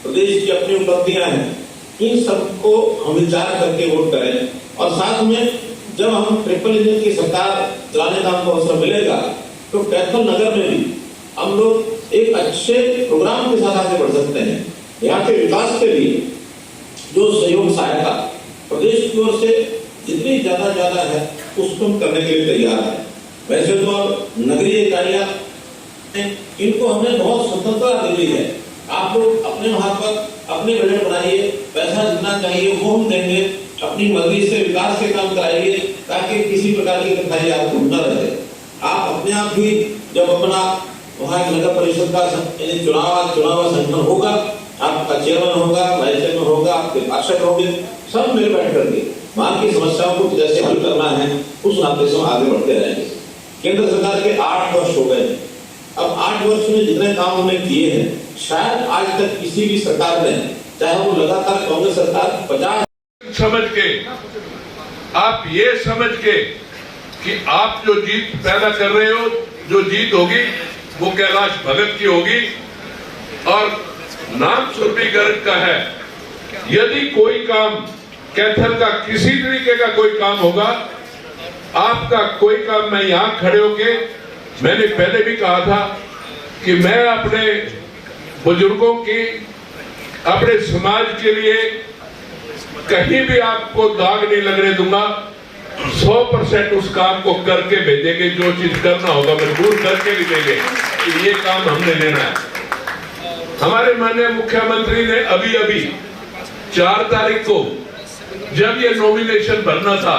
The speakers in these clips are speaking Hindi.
प्रदेश की अपनी उपलब्धियां हैं, इन सबको हम विचार करके वोट करें। और साथ में जब हम ट्रिपल इंजन की सरकार चलाने का हमको अवसर मिलेगा तो कैथल नगर में भी हम लोग एक अच्छे प्रोग्राम के साथ आगे बढ़ सकते हैं। यहाँ के विकास के लिए जो सहयोग सहायता प्रदेश की ओर से जितनी ज्यादा है उसको हम करने के लिए तैयार है। वैसे तो नगरीय इकाइयां इनको हमने बहुत स्वतंत्रता दे दी है। आप लोग अपने वहां पर अपने बजट बनाइए, पैसा जितना चाहिए वो हम देंगे, अपनी मर्जी से विकास के काम कराइए ताकि किसी प्रकार की कठिनाई आपको न रहे। आप अपने आप ही जब अपना वहाँ नगर परिषद का चुनाव संगठन होगा, आपका चेयरमैन होगा, वाइस चेयरमैन होगा, आपके पार्षद होंगे, सब मिल बैठ करके वहाँ की समस्याओं को जैसे हल करना है उस नाते से आगे बढ़ते रहेंगे। केंद्र सरकार के 8 वर्ष हो गए। अब 8 वर्ष में जितने काम हमने किए हैं शायद आज तक किसी भी सरकार ने, चाहे वो लगातार कांग्रेस सरकार 50 समझ के, आप ये समझ के कि आप जो जीत पैदा कर रहे हो, जो जीत होगी वो कैलाश भगत की होगी और नाम सुरभि गर्ग का है। यदि कोई काम कैथल का किसी तरीके का कोई काम होगा, आपका कोई काम, मैं यहां खड़े होके मैंने पहले भी कहा था कि मैं अपने बुजुर्गों की, अपने समाज के लिए कहीं भी आपको दाग नहीं लगने दूंगा। 100% उस काम को करके भेजेंगे, जो चीज करना होगा मजबूर करके भी देंगे कि ये काम हमने लेना है। हमारे माननीय मुख्यमंत्री ने अभी 4 तारीख को जब ये नॉमिनेशन भरना था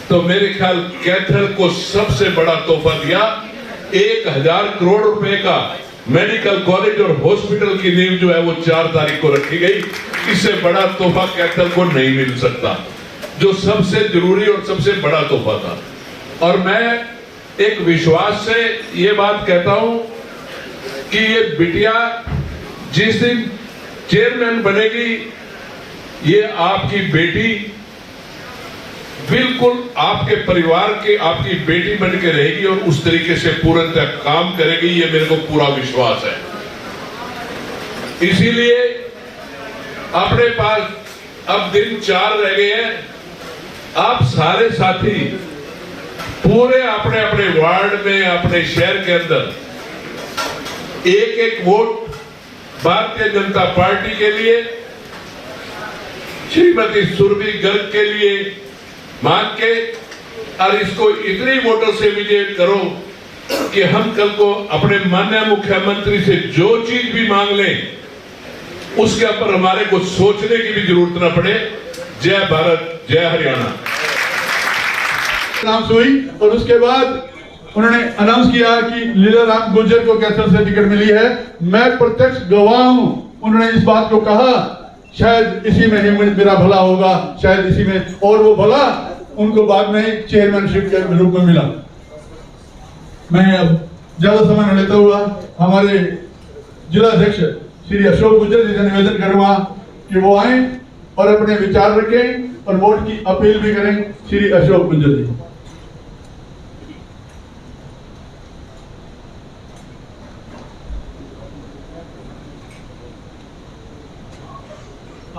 तो मेरे ख्याल कैथल को सबसे बड़ा तोहफा दिया। 1000 करोड़ रुपए का मेडिकल कॉलेज और हॉस्पिटल की नींव जो है वो 4 तारीख को रखी गई। इससे बड़ा तोहफा कैथल को नहीं मिल सकता, जो सबसे जरूरी और सबसे बड़ा तोहफा था। और मैं एक विश्वास से ये बात कहता हूं कि ये बिटिया जिस दिन चेयरमैन बनेगी, ये आपकी बेटी बिल्कुल आपके परिवार की आपकी बेटी बन के रहेगी और उस तरीके से पूर्णतः काम करेगी, ये मेरे को पूरा विश्वास है। इसीलिए अपने पास अब दिन 4 रह गए हैं। आप सारे साथी पूरे अपने अपने वार्ड में, अपने शहर के अंदर एक वोट भारतीय जनता पार्टी के लिए, श्रीमती सुरभि गर्ग के लिए मांग के, और इसको इतनी वोटों से विजय करो कि हम कल को अपने माननीय मुख्यमंत्री से जो चीज भी मांग लें उसके ऊपर हमारे को सोचने की भी जरूरत न पड़े। जय भारत, जय हरियाणा। अनाउंस हुई और उसके बाद उन्होंने अनाउंस किया कि लीला राम गुर्जर को कैथल से टिकट मिली है। मैं प्रत्यक्ष गवाह हूं, उन्होंने इस बात को कहा शायद इसी में ही मेरा भला होगा, शायद इसी में, और वो भला उनको बाद में चेयरमैनशिप के रूप में मिला। मैं अब ज्यादा समय न लेता हुआ हमारे जिला अध्यक्ष श्री अशोक गुर्जर जी से निवेदन करूंगा कि वो आए और अपने विचार रखें और वोट की अपील भी करें। श्री अशोक गुर्जर जी।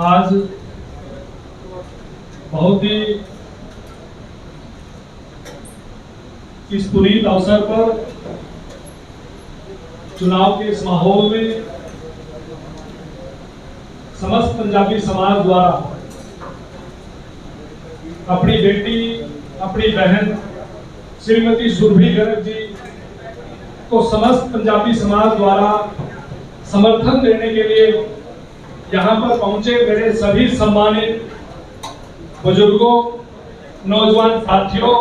आज बहुत ही इस पुनीत अवसर पर चुनाव के इस माहौल में समस्त पंजाबी समाज द्वारा अपनी बेटी, अपनी बहन श्रीमती सुरभि गर्ग जी को समस्त पंजाबी समाज द्वारा समर्थन देने के लिए यहाँ पर पहुंचे मेरे सभी सम्मानित बुजुर्गों, नौजवान साथियों,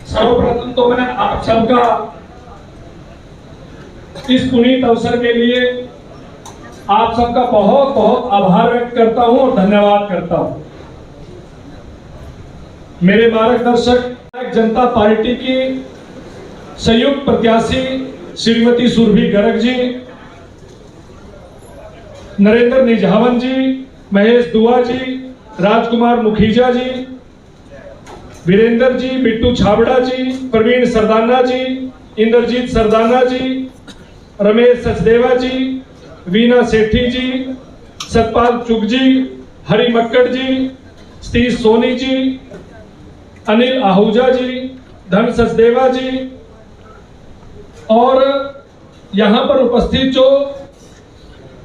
सर्वप्रथम तो मैं आप सबका इस पुनीत अवसर के लिए आप सबका बहुत बहुत आभार व्यक्त करता हूं और धन्यवाद करता हूं। मेरे मार्गदर्शक जनता पार्टी की संयुक्त प्रत्याशी श्रीमती सुरभि गर्ग जी, नरेंद्र निझावन जी, महेश दुआ जी, राजकुमार मुखीजा जी, वीरेंद्र जी, बिट्टू छाबड़ा जी, प्रवीण सरदाना जी, इंद्रजीत सरदाना जी, रमेश सचदेवा जी, वीना सेठी जी, सतपाल चुग जी, हरि मक्कड़ जी, सतीश सोनी जी, अनिल आहूजा जी, धन सचदेवा जी और यहाँ पर उपस्थित जो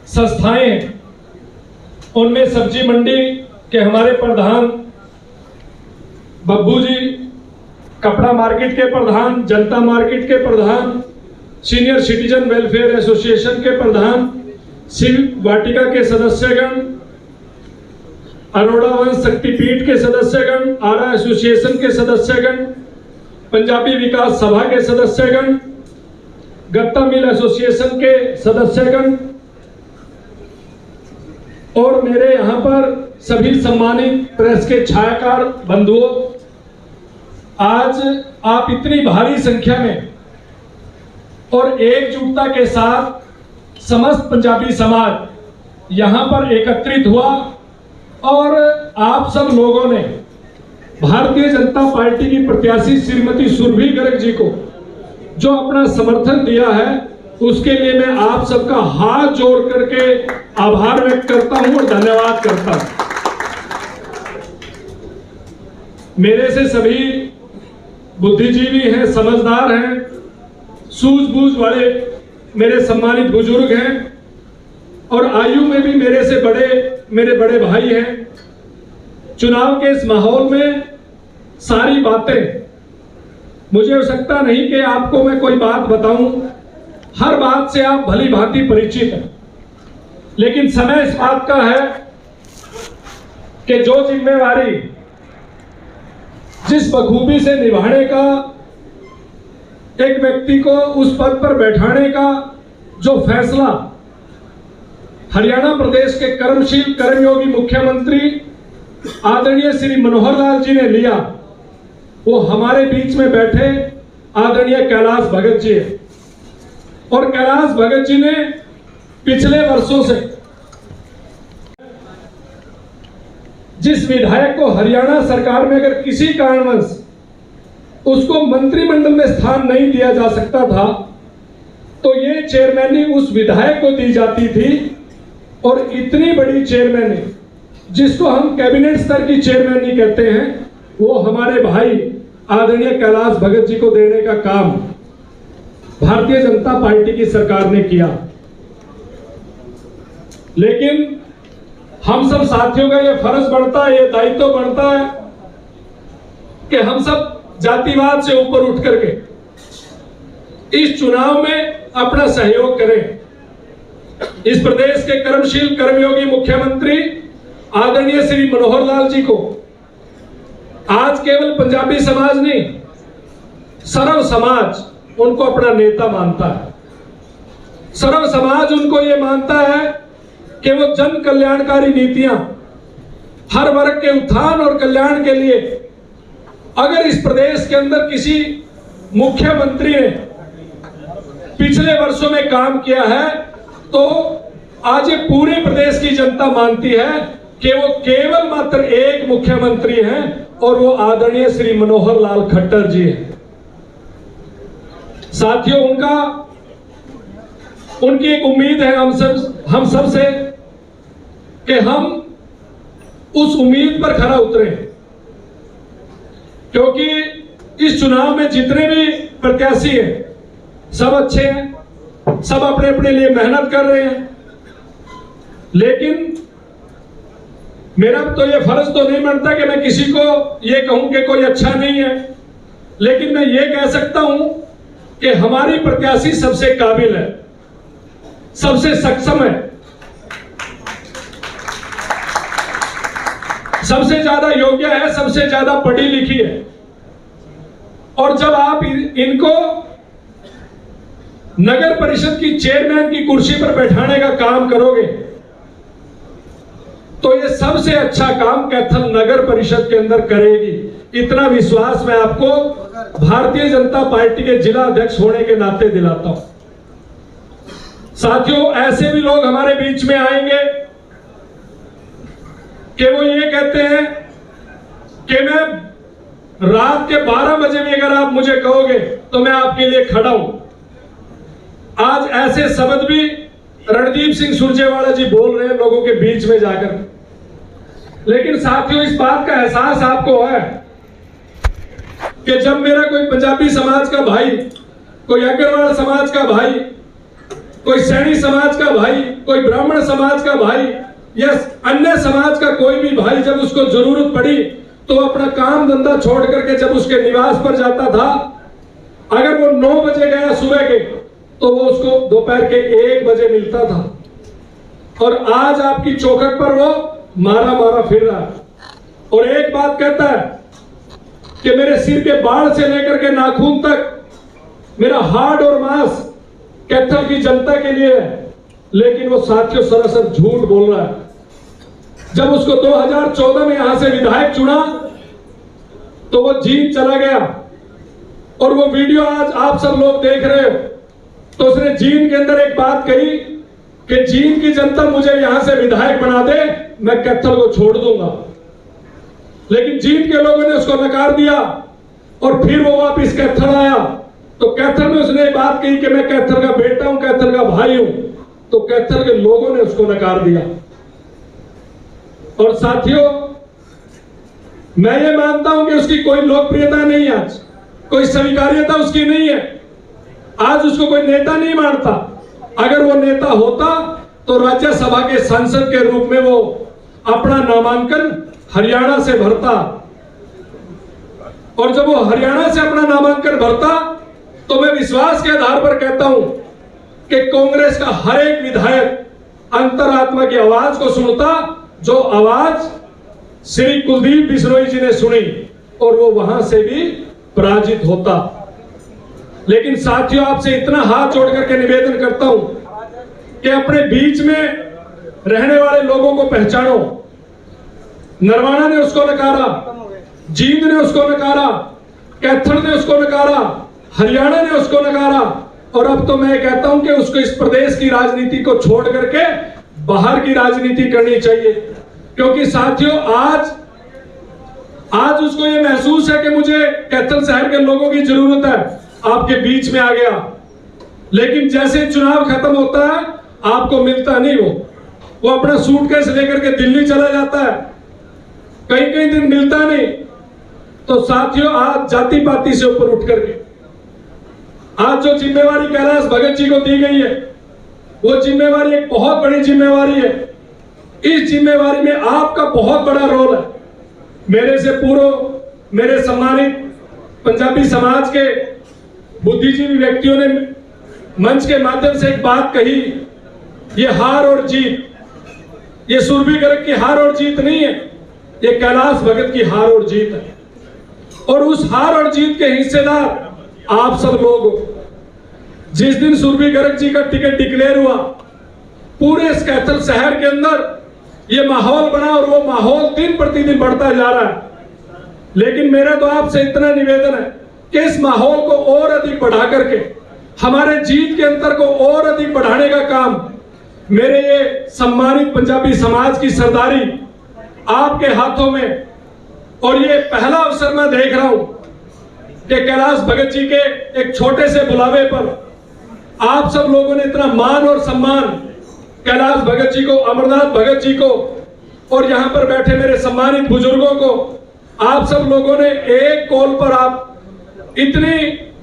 संस्थाएं हैं उनमें सब्जी मंडी के हमारे प्रधान बब्बू जी, कपड़ा मार्केट के प्रधान, जनता मार्केट के प्रधान, सीनियर सिटीजन वेलफेयर एसोसिएशन के प्रधान, शिव वाटिका के सदस्यगण, अरोड़ा वंश शक्तिपीठ के सदस्यगण, आरा एसोसिएशन के सदस्यगण, पंजाबी विकास सभा के सदस्यगण, गत्ता मिल एसोसिएशन के सदस्यगण और मेरे यहाँ पर सभी सम्मानित प्रेस के छायाकार बंधुओं, आज आप इतनी भारी संख्या में और एकजुटता के साथ समस्त पंजाबी समाज यहाँ पर एकत्रित हुआ और आप सब लोगों ने भारतीय जनता पार्टी की प्रत्याशी श्रीमती सुरभि गर्ग जी को जो अपना समर्थन दिया है उसके लिए मैं आप सबका हाथ जोड़ करके आभार व्यक्त करता हूं और धन्यवाद करता हूं। मेरे से सभी बुद्धिजीवी हैं, समझदार हैं, सूझबूझ वाले मेरे सम्मानित बुजुर्ग हैं और आयु में भी मेरे से मेरे बड़े भाई हैं। चुनाव के इस माहौल में सारी बातें मुझे आवश्यकता नहीं कि आपको मैं कोई बात बताऊं, हर बात से आप भली भांति परिचित हैं, लेकिन समय इस बात का है कि जो जिम्मेवारी जिस बखूबी से निभाने का एक व्यक्ति को उस पद पर बैठाने का जो फैसला हरियाणा प्रदेश के कर्मशील कर्मयोगी मुख्यमंत्री आदरणीय श्री मनोहर लाल जी ने लिया, वो हमारे बीच में बैठे आदरणीय कैलाश भगत जी है। और कैलाश भगत जी ने पिछले वर्षों से जिस विधायक को हरियाणा सरकार में अगर किसी कारणवश उसको मंत्रिमंडल में स्थान नहीं दिया जा सकता था तो ये चेयरमैनी उस विधायक को दी जाती थी और इतनी बड़ी चेयरमैनी जिसको हम कैबिनेट स्तर की चेयरमैनी कहते हैं वो हमारे भाई आदरणीय कैलाश भगत जी को देने का काम भारतीय जनता पार्टी की सरकार ने किया। लेकिन हम सब साथियों का ये फर्ज बनता है, ये दायित्व बनता है कि हम सब जातिवाद से ऊपर उठ करके इस चुनाव में अपना सहयोग करें। इस प्रदेश के कर्मशील कर्मयोगी मुख्यमंत्री आदरणीय श्री मनोहर लाल जी को आज केवल पंजाबी समाज नहीं, सर्व समाज उनको अपना नेता मानता है। सर्व समाज उनको ये मानता है कि वो जन कल्याणकारी नीतियां हर वर्ग के उत्थान और कल्याण के लिए अगर इस प्रदेश के अंदर किसी मुख्यमंत्री ने पिछले वर्षों में काम किया है तो आज ये पूरे प्रदेश की जनता मानती है कि वो केवल मात्र एक मुख्यमंत्री हैं और वो आदरणीय श्री मनोहर लाल खट्टर जी हैं। साथियों, उनकी एक उम्मीद है हम सब से कि हम उस उम्मीद पर खरा उतरे, क्योंकि इस चुनाव में जितने भी प्रत्याशी हैं सब अच्छे हैं, सब अपने अपने लिए मेहनत कर रहे हैं। लेकिन मेरा तो ये फर्ज तो नहीं बनता कि मैं किसी को ये कहूं कि कोई अच्छा नहीं है, लेकिन मैं ये कह सकता हूं कि हमारी प्रत्याशी सबसे काबिल है, सबसे सक्षम है, सबसे ज्यादा योग्य है, सबसे ज्यादा पढ़ी लिखी है। और जब आप इनको नगर परिषद की चेयरमैन की कुर्सी पर बैठाने का काम करोगे तो ये सबसे अच्छा काम कैथल नगर परिषद के अंदर करेगी। इतना विश्वास मैं आपको भारतीय जनता पार्टी के जिला अध्यक्ष होने के नाते दिलाता हूं। साथियों, ऐसे भी लोग हमारे बीच में आएंगे कि वो ये कहते हैं कि मैं रात के 12 बजे भी अगर आप मुझे कहोगे तो मैं आपके लिए खड़ा हूं। आज ऐसे शब्द भी रणदीप सिंह सुरजेवाला जी बोल रहे हैं लोगों के बीच में जाकर, लेकिन साथियों इस बात का एहसास आपको है कि जब मेरा कोई पंजाबी समाज का भाई, कोई अग्रवाल समाज का भाई, कोई सैनी समाज का भाई, कोई ब्राह्मण समाज का भाई या अन्य समाज का कोई भी भाई जब उसको जरूरत पड़ी तो अपना काम धंधा छोड़ करके जब उसके निवास पर जाता था, अगर वो 9 बजे गया सुबह के तो वो उसको दोपहर के 1 बजे मिलता था। और आज आपकी चौखट पर वो मारा मारा फिर रहा है और एक बात कहता है कि मेरे सिर के बाल से लेकर के नाखून तक मेरा हार्ट और मांस कैथल की जनता के लिए है, लेकिन वो साथियों सरासर झूठ बोल रहा है। जब उसको 2014 में यहां से विधायक चुना तो वो जींद चला गया और वो वीडियो आज आप सब लोग देख रहे हो। तो उसने जींद के अंदर एक बात कही कि जींद की जनता मुझे यहां से विधायक बना दे, मैं कैथल को छोड़ दूंगा। लेकिन जींद के लोगों ने उसको नकार दिया और फिर वो वापिस कैथल आया तो कैथल में उसने बात कही कि मैं कैथल का बेटा हूं, कैथल का भाई हूं, तो कैथल के लोगों ने उसको नकार दिया। और साथियों मैं ये मानता हूं कि उसकी कोई लोकप्रियता नहीं है, आज कोई स्वीकार्यता उसकी नहीं है, आज उसको कोई नेता नहीं मानता। अगर वो नेता होता तो राज्यसभा के सांसद के रूप में वो अपना नामांकन हरियाणा से भरता और जब वो हरियाणा से अपना नामांकन भरता तो मैं विश्वास के आधार पर कहता हूं कि कांग्रेस का हर एक विधायक अंतरात्मा की आवाज को सुनता, जो आवाज श्री कुलदीप बिश्नोई जी ने सुनी और वो वहां से भी पराजित होता। लेकिन साथियों आपसे इतना हाथ जोड़ करके निवेदन करता हूं कि अपने बीच में रहने वाले लोगों को पहचानो। नरवाना ने उसको नकारा, जींद ने उसको नकारा, कैथल ने उसको नकारा, हरियाणा ने उसको नकारा और अब तो मैं कहता हूं कि उसको इस प्रदेश की राजनीति को छोड़ करके बाहर की राजनीति करनी चाहिए। क्योंकि साथियों आज उसको ये महसूस है कि मुझे कैथल शहर के लोगों की जरूरत है, आपके बीच में आ गया, लेकिन जैसे चुनाव खत्म होता है आपको मिलता नहीं। वो अपना सूटकेस लेकर के दिल्ली चला जाता है, कई दिन मिलता नहीं। तो साथियों आज जाति पाति से ऊपर उठ करके आज जो जिम्मेवारी कैलाश भगत जी को दी गई है वो जिम्मेवारी एक बहुत बड़ी जिम्मेवारी है। इस जिम्मेवारी में आपका बहुत बड़ा रोल है। मेरे से पूर्व मेरे सम्मानित पंजाबी समाज के बुद्धिजीवी व्यक्तियों ने मंच के माध्यम से एक बात कही, ये हार और जीत, ये सुरभि गर्ग की हार और जीत नहीं है, ये कैलाश भगत की हार और जीत है। और उस हार और जीत के हिस्सेदार आप सब लोग हो। जिस दिन सुरभि गर्ग जी का टिकट डिक्लेयर हुआ पूरे इस कैथल शहर के अंदर ये माहौल बना और वो माहौल दिन प्रतिदिन बढ़ता जा रहा है। लेकिन मेरा तो आपसे इतना निवेदन है कि इस माहौल को और अधिक बढ़ा करके हमारे जीत के अंतर को और अधिक बढ़ाने का काम मेरे ये सम्मानित पंजाबी समाज की सरदारी आपके हाथों में। और ये पहला अवसर मैं देख रहा हूं कि कैलाश भगत जी के एक छोटे से बुलावे पर आप सब लोगों ने इतना मान और सम्मान कैलाश भगत जी को, अमरनाथ भगत जी को और यहां पर बैठे मेरे सम्मानित बुजुर्गों को आप सब लोगों ने एक कॉल पर आप इतनी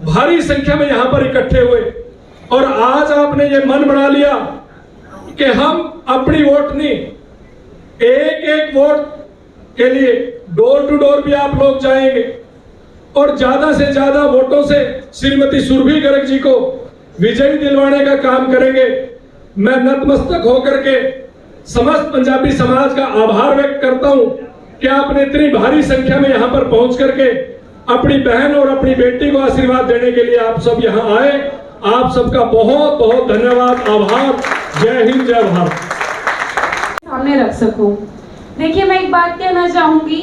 भारी संख्या में यहां पर इकट्ठे हुए और आज आपने ये मन बना लिया कि हम अपनी वोट नहीं, एक एक वोट के लिए डोर टू डोर भी आप लोग जाएंगे और ज्यादा से ज्यादा वोटों से श्रीमती सुरभि गर्ग जी को विजयी दिलवाने का काम करेंगे। मैं नतमस्तक होकर के समस्त पंजाबी समाज का आभार व्यक्त करता हूं कि आपने इतनी भारी संख्या में यहां पर पहुंच करके अपनी बहन और अपनी बेटी को आशीर्वाद देने के लिए आप सब यहां आए। आप सबका बहुत बहुत धन्यवाद, आभार। जय हिंद, जय भारत। सामने रख सकूं। देखिए मैं एक बात कहना चाहूंगी,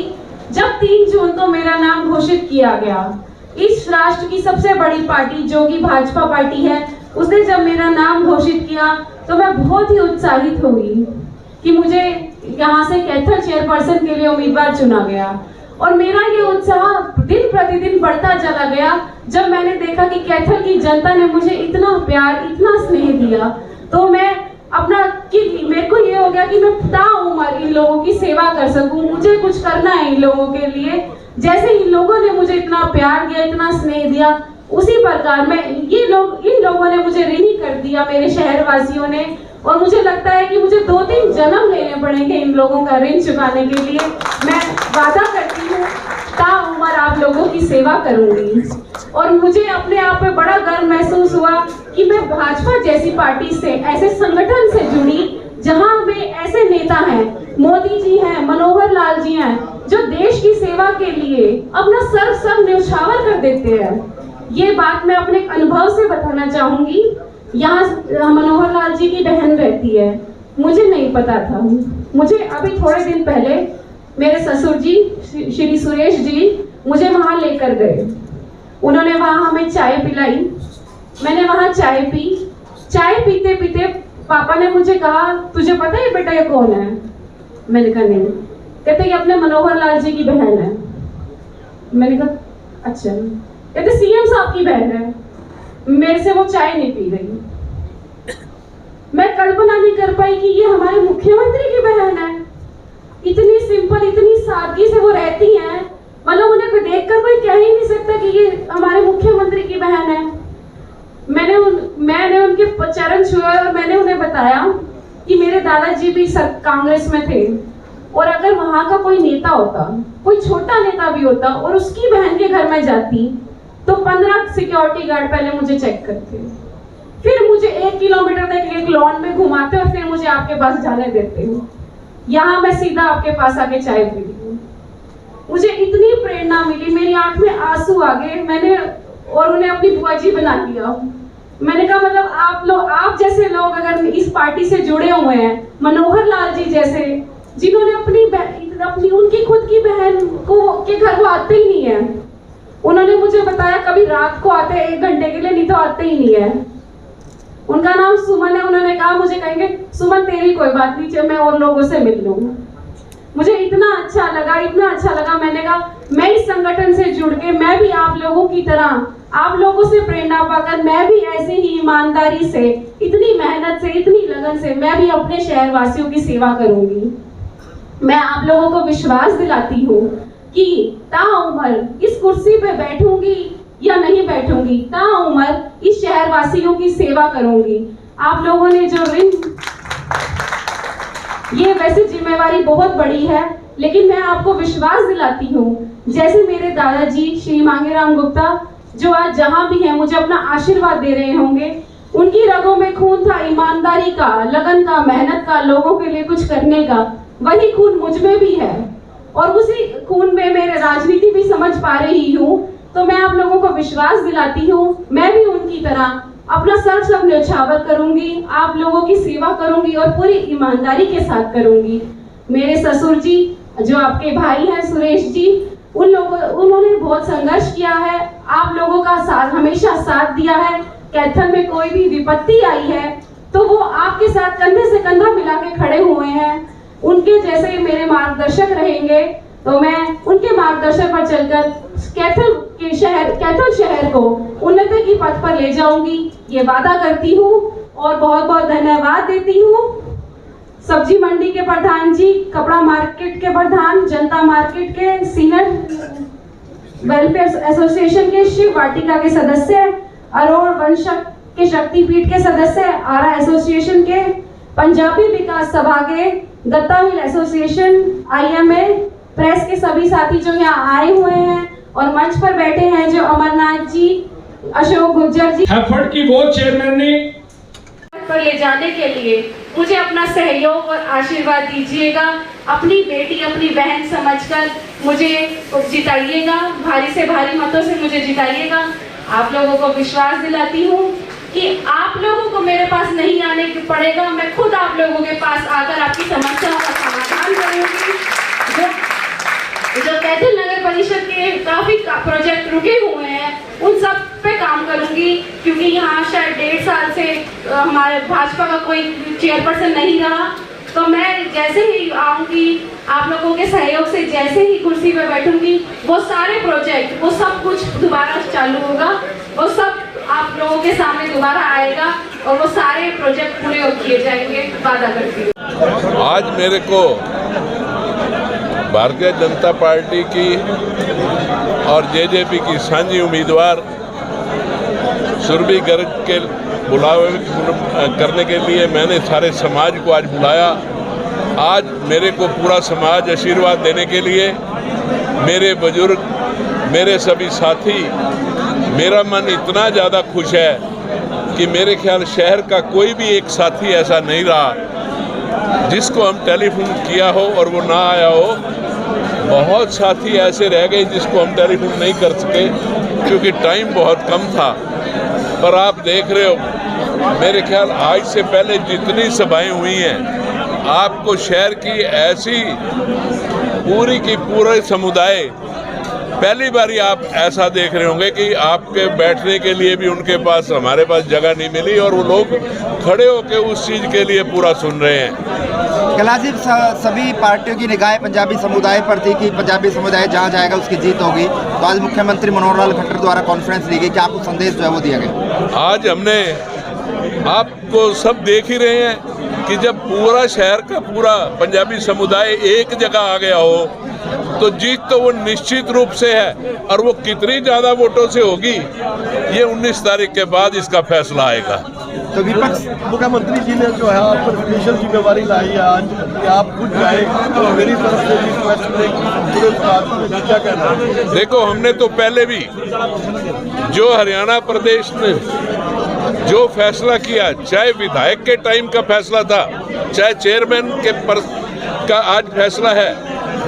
जब 3 जून को मेरा नाम घोषित किया गया, इस राष्ट्र की सबसे बड़ी पार्टी जो कि भाजपा पार्टी है, उसने जब मेरा नाम घोषित किया तो मैं बहुत ही उत्साहित हुई कि मुझे यहाँ से कैथल चेयरपर्सन के लिए उम्मीदवार चुना गया। और मेरा ये उत्साह दिन प्रतिदिन बढ़ता चला गया जब मैंने देखा कि कैथल की जनता ने मुझे इतना प्यार, इतना स्नेह दिया। तो मैं अपना कि मेरे को ये हो गया कि मैं ताउम्र इन लोगों की सेवा कर सकूं, मुझे कुछ करना है इन लोगों के लिए। जैसे इन लोगों ने मुझे इतना प्यार दिया, इतना स्नेह दिया, उसी प्रकार मैं इन लोगों ने मुझे ऋणी कर दिया, मेरे शहर वासियों ने। और मुझे लगता है कि मुझे 2-3 जन्म लेने पड़ेंगे इन लोगों का ऋण चुकाने के लिए। मैं वादा करती हूँ ताउम्र आप लोगों की सेवा करूंगी। और मुझे अपने आप पे बड़ा गर्व महसूस हुआ कि मैं भाजपा जैसी पार्टी से, ऐसे संगठन से जुड़ी जहां में ऐसे नेता हैं, मोदी जी हैं, मनोहर लाल जी हैं, जो देश की सेवा के लिए अपना सर्व न्यौछावर कर देते हैं। ये बात मैं अपने अनुभव से बताना चाहूंगी। यहाँ मनोहर लाल जी की बहन रहती है, मुझे नहीं पता था। मुझे अभी थोड़े दिन पहले मेरे ससुर जी श्री सुरेश जी मुझे वहां लेकर गए। उन्होंने वहां हमें चाय पिलाई, मैंने वहां चाय पी। चाय पीते पीते पापा ने मुझे कहा, तुझे पता है बेटा ये कौन है? मैंने कहा नहीं। कहते ये अपने मनोहर लाल जी की बहन है। मैंने कहा अच्छा। कहते सीएम साहब की बहन है। मेरे से वो चाय नहीं पी रही। मैं कल्पना नहीं कर पाई कि ये हमारे मुख्यमंत्री की बहन है। इतनी सिंपल, इतनी सादगी से वो रहती हैं, मतलब उन्हें देखकर कोई कह ही नहीं सकता कि ये हमारे मुख्यमंत्री की बहन है। मैंने उनके चरण छुए और मैंने उन्हें बताया कि मेरे दादाजी भी कांग्रेस में थे, और अगर वहां का कोई नेता होता, कोई छोटा नेता भी होता और उसकी बहन के घर में जाती तो 15 सिक्योरिटी गार्ड पहले मुझे चेक करते, फिर मुझे 1 किलोमीटर तक एक लॉन में घुमाते और फिर मुझे आपके पास जाने देते हो। यहाँ मैं सीधा आपके पास आके चाय पी रही हूँ। मुझे इतनी प्रेरणा मिली, मेरी आंख में आंसू आ गए। मैंने और उन्हें अपनी बुआ जी बना लिया। मैंने कहा मतलब आप जैसे लोग अगर इस पार्टी से जुड़े हुए हैं, मनोहर लाल जी जैसे, जिन्होंने अपनी उनकी खुद की बहन को के घर वो आते ही नहीं है। उन्होंने मुझे बताया कभी रात को आते 1 घंटे के लिए, नहीं तो आते ही नहीं है। उनका नाम सुमन है। उन्होंने कहा, मुझे कहेंगे सुमन तेरी कोई बात नहीं, चल मैं और लोगों से मिल लूंगा। मुझे इतना अच्छा लगा, इतना अच्छा लगा। मैंने कहा मैं इस संगठन से जुड़ के मैं भी आप लोगों की तरह, आप लोगों से प्रेरणा पाकर मैं भी ऐसे ही ईमानदारी से, इतनी मेहनत से, इतनी लगन से मैं भी अपने शहर वासियों की सेवा करूंगी। मैं आप लोगों को विश्वास दिलाती हूँ कि ताउम्र इस कुर्सी पे बैठूंगी या नहीं बैठूंगी, ताउम्र इस शहर वासियों की सेवा करूंगी। आप लोगों ने जो ऋण, ये वैसे जिम्मेवारी बहुत बड़ी है, लेकिन मैं आपको विश्वास दिलाती हूँ, जैसे मेरे दादाजी श्री मांगेराम गुप्ता जो आज जहां भी हैं मुझे अपना आशीर्वाद दे रहे होंगे, उनकी रगों में खून था ईमानदारी का, लगन का, मेहनत का, लोगों के लिए कुछ करने का। वही खून मुझ में भी है और उसी खून में मेरे राजनीति भी समझ पा रही हूँ। तो मैं आप लोगों को विश्वास दिलाती हूँ, मैं भी उनकी तरह अपना सर्व न्यौछावर करूंगी, आप लोगों की सेवा करूंगी और पूरी ईमानदारी के साथ करूंगी। मेरे ससुर जी जो आपके भाई हैं सुरेश जी, उन्होंने बहुत संघर्ष किया है, आप लोगों का साथ हमेशा साथ दिया है। कैथल में कोई भी विपत्ति आई है तो वो आपके साथ कंधे से कंधा मिला के खड़े हुए हैं। उनके जैसे मेरे मार्गदर्शक रहेंगे तो मैं उनके मार्गदर्शन पर चलकर कैथल शहर को उन्नति की पथ पर ले जाऊंगी, ये वादा करती हूँ। और बहुत बहुत धन्यवाद देती हूँ सब्जी मंडी के प्रधान जी, कपड़ा मार्केट के प्रधान, जनता मार्केट के सीनियर वेलफेयर एसोसिएशन के शिव वाटिका के सदस्य, अरोड़ वंशक के शक्तिपीठ के सदस्य, आरा एसोसिएशन के, पंजाबी विकास सभा के, Datta mill association, IMA, press के सभी साथी जो यहाँ आए हुए हैं और मंच पर बैठे हैं, जो अमरनाथ जी, अशोक गुर्जर जी, हैफर्ड की वो चेयरमैन ने पर ले जाने के लिए मुझे अपना सहयोग और आशीर्वाद दीजिएगा। अपनी बेटी, अपनी बहन समझकर मुझे जिताइएगा, भारी से भारी मतों से मुझे जिताइएगा। आप लोगों को विश्वास दिलाती हूँ कि आप लोगों को मेरे पास नहीं आने पड़ेगा, मैं खुद आप लोगों के पास आकर आपकी समस्याओं का समाधान करूंगी। जो कैथल नगर परिषद के काफी प्रोजेक्ट रुके हुए हैं उन सब पे काम करूंगी, क्योंकि यहाँ शायद 1.5 साल से हमारे भाजपा का कोई चेयरपर्सन नहीं रहा। तो मैं जैसे ही आऊंगी, आप लोगों के सहयोग से जैसे ही कुर्सी पे बैठूंगी, वो सारे प्रोजेक्ट, वो सब कुछ दोबारा चालू होगा, वो सब आप लोगों के सामने दोबारा आएगा और वो सारे प्रोजेक्ट पूरे किए जाएंगे, वादा करती हूँ। आज मेरे को भारतीय जनता पार्टी की और जेजेपी की साझी उम्मीदवार सुरभि गर्ग के बुलावे करने के लिए मैंने सारे समाज को आज बुलाया। आज मेरे को पूरा समाज आशीर्वाद देने के लिए, मेरे बुजुर्ग, मेरे सभी साथी, मेरा मन इतना ज़्यादा खुश है कि मेरे ख्याल शहर का कोई भी एक साथी ऐसा नहीं रहा जिसको हम टेलीफोन किया हो और वो ना आया हो। बहुत साथी ऐसे रह गए जिसको हम टेलीफोन नहीं कर सके क्योंकि टाइम बहुत कम था। पर आप देख रहे हो, मेरे ख्याल आज से पहले जितनी सभाएं हुई हैं, आपको शहर की ऐसी पूरी की पूरे समुदाय पहली बार आप ऐसा देख रहे होंगे कि आपके बैठने के लिए भी उनके पास, हमारे पास जगह नहीं मिली और वो लोग खड़े होकर उस चीज़ के लिए पूरा सुन रहे हैं। कैलाश जी, सभी पार्टियों की निगाहें पंजाबी समुदाय पर थी कि पंजाबी समुदाय जहाँ जाएगा उसकी जीत होगी। तो आज मुख्यमंत्री मनोहर लाल खट्टर द्वारा कॉन्फ्रेंस ली गई, क्या आपको संदेश जो है वो दिया गया? आज हमने, आपको सब देख ही रहे हैं कि जब पूरा शहर का पूरा पंजाबी समुदाय एक जगह आ गया हो तो जीत तो वो निश्चित रूप से है, और वो कितनी ज़्यादा वोटों से होगी ये 19 तारीख के बाद इसका फैसला आएगा। तो विपक्ष, मुख्यमंत्री जी ने जो है आप पर स्पेशल जिम्मेवारी लाई है आज कि आप खुद जाए, तो मेरी तरफ से रिक्वेस्ट है, क्या कहना है? देखो, हमने तो पहले भी जो हरियाणा प्रदेश ने जो फैसला किया, चाहे विधायक के टाइम का फैसला था, चाहे चेयरमैन के का आज फैसला है,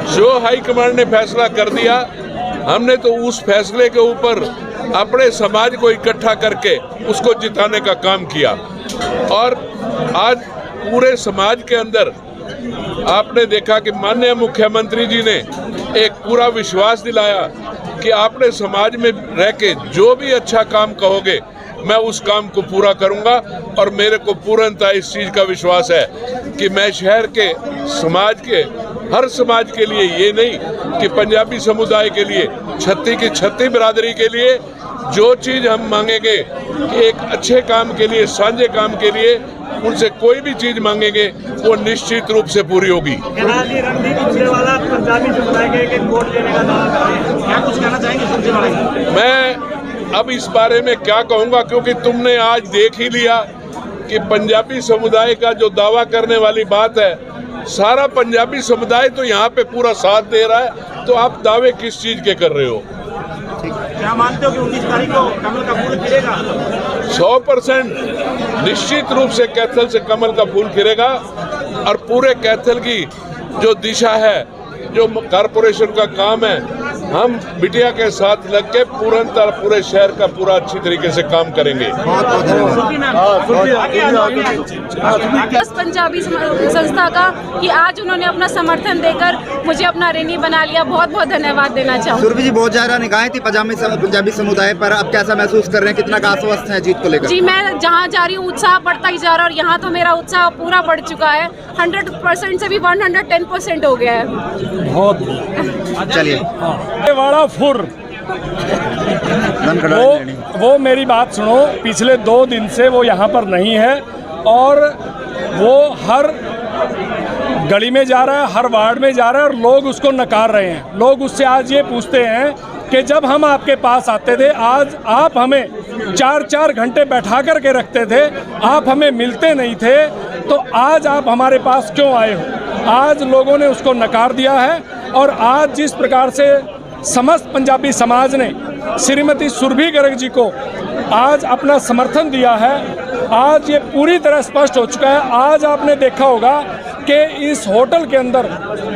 जो हाईकमांड ने फैसला कर दिया, हमने तो उस फैसले के ऊपर अपने समाज को इकट्ठा करके उसको जिताने का काम किया। और आज पूरे समाज के अंदर आपने देखा कि माननीय मुख्यमंत्री जी ने एक पूरा विश्वास दिलाया कि आपने समाज में रह के जो भी अच्छा काम कहोगे मैं उस काम को पूरा करूंगा। और मेरे को पूर्णतः इस चीज़ का विश्वास है कि मैं शहर के समाज के हर समाज के लिए, ये नहीं कि पंजाबी समुदाय के लिए, छत्ती की छत्ती बिरादरी के लिए जो चीज़ हम मांगेंगे कि एक अच्छे काम के लिए, साझे काम के लिए उनसे कोई भी चीज़ मांगेंगे वो निश्चित रूप से पूरी होगी। मैं अब इस बारे में क्या कहूँगा, क्योंकि तुमने आज देख ही लिया कि पंजाबी समुदाय का जो दावा करने वाली बात है, सारा पंजाबी समुदाय तो यहाँ पे पूरा साथ दे रहा है, तो आप दावे किस चीज़ के कर रहे हो? क्या मानते हो कि 19 तारीख को कमल का फूल खिलेगा? 100% निश्चित रूप से कैथल से कमल का फूल खिलेगा। और पूरे कैथल की जो दिशा है, जो कारपोरेशन का काम है, हम बिटिया के साथ लग के पूरे शहर का पूरा अच्छी तरीके से काम करेंगे। पंजाबी संस्था का कि आज उन्होंने अपना समर्थन देकर मुझे अपना ऋणी बना लिया, बहुत बहुत धन्यवाद देना चाहूँगी। सुरभि जी, बहुत ज़्यादा निगाहें थी पंजाबी समुदाय पर, अब कैसा महसूस कर रहे हैं, कितना आश्वस्त है जीत को लेकर? जी, मैं जहाँ जा रही हूँ उत्साह बढ़ता ही जा रहा है और यहाँ तो मेरा उत्साह पूरा बढ़ चुका है, 100% से भी 110% हो गया है। बहुत चलिए वाला फुर वो मेरी बात सुनो, पिछले 2 दिन से वो यहाँ पर नहीं है और वो हर गली में जा रहा है, हर वार्ड में जा रहा है और लोग उसको नकार रहे हैं। लोग उससे आज ये पूछते हैं कि जब हम आपके पास आते थे, आज आप हमें 4-4 घंटे बैठा करके रखते थे, आप हमें मिलते नहीं थे, तो आज आप हमारे पास क्यों आए हो? आज लोगों ने उसको नकार दिया है। और आज जिस प्रकार से समस्त पंजाबी समाज ने श्रीमती सुरभि गर्ग जी को आज अपना समर्थन दिया है, आज ये पूरी तरह स्पष्ट हो चुका है। आज आपने देखा होगा कि इस होटल के अंदर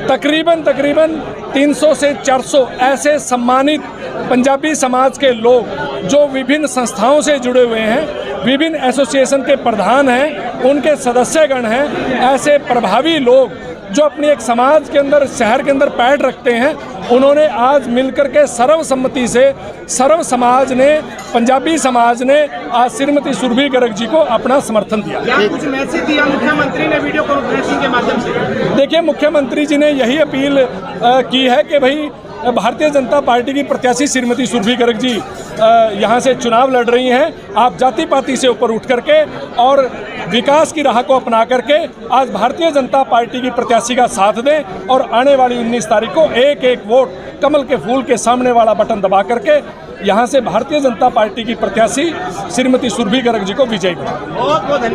तकरीबन 300 से 400 ऐसे सम्मानित पंजाबी समाज के लोग जो विभिन्न संस्थाओं से जुड़े हुए हैं, विभिन्न एसोसिएशन के प्रधान हैं, उनके सदस्यगण हैं, ऐसे प्रभावी लोग जो अपनी एक समाज के अंदर, शहर के अंदर पैर रखते हैं, उन्होंने आज मिलकर के सर्वसम्मति से सर्व समाज ने, पंजाबी समाज ने आज श्रीमती सुरभि गर्ग जी को अपना समर्थन दिया। क्या कुछ मैसेज दिया मुख्यमंत्री ने वीडियो कॉन्फ्रेंसिंग के माध्यम से? देखिए, मुख्यमंत्री जी ने यही अपील की है कि भाई भारतीय जनता पार्टी की प्रत्याशी श्रीमती सुरभि गर्ग जी यहाँ से चुनाव लड़ रही हैं। आप जाति पाति से ऊपर उठ करके और विकास की राह को अपना करके आज भारतीय जनता पार्टी की प्रत्याशी का साथ दें और आने वाली 19 तारीख को एक एक वोट कमल के फूल के सामने वाला बटन दबा करके यहाँ से भारतीय जनता पार्टी की प्रत्याशी श्रीमती सुरभि गर्ग जी को विजयी करें।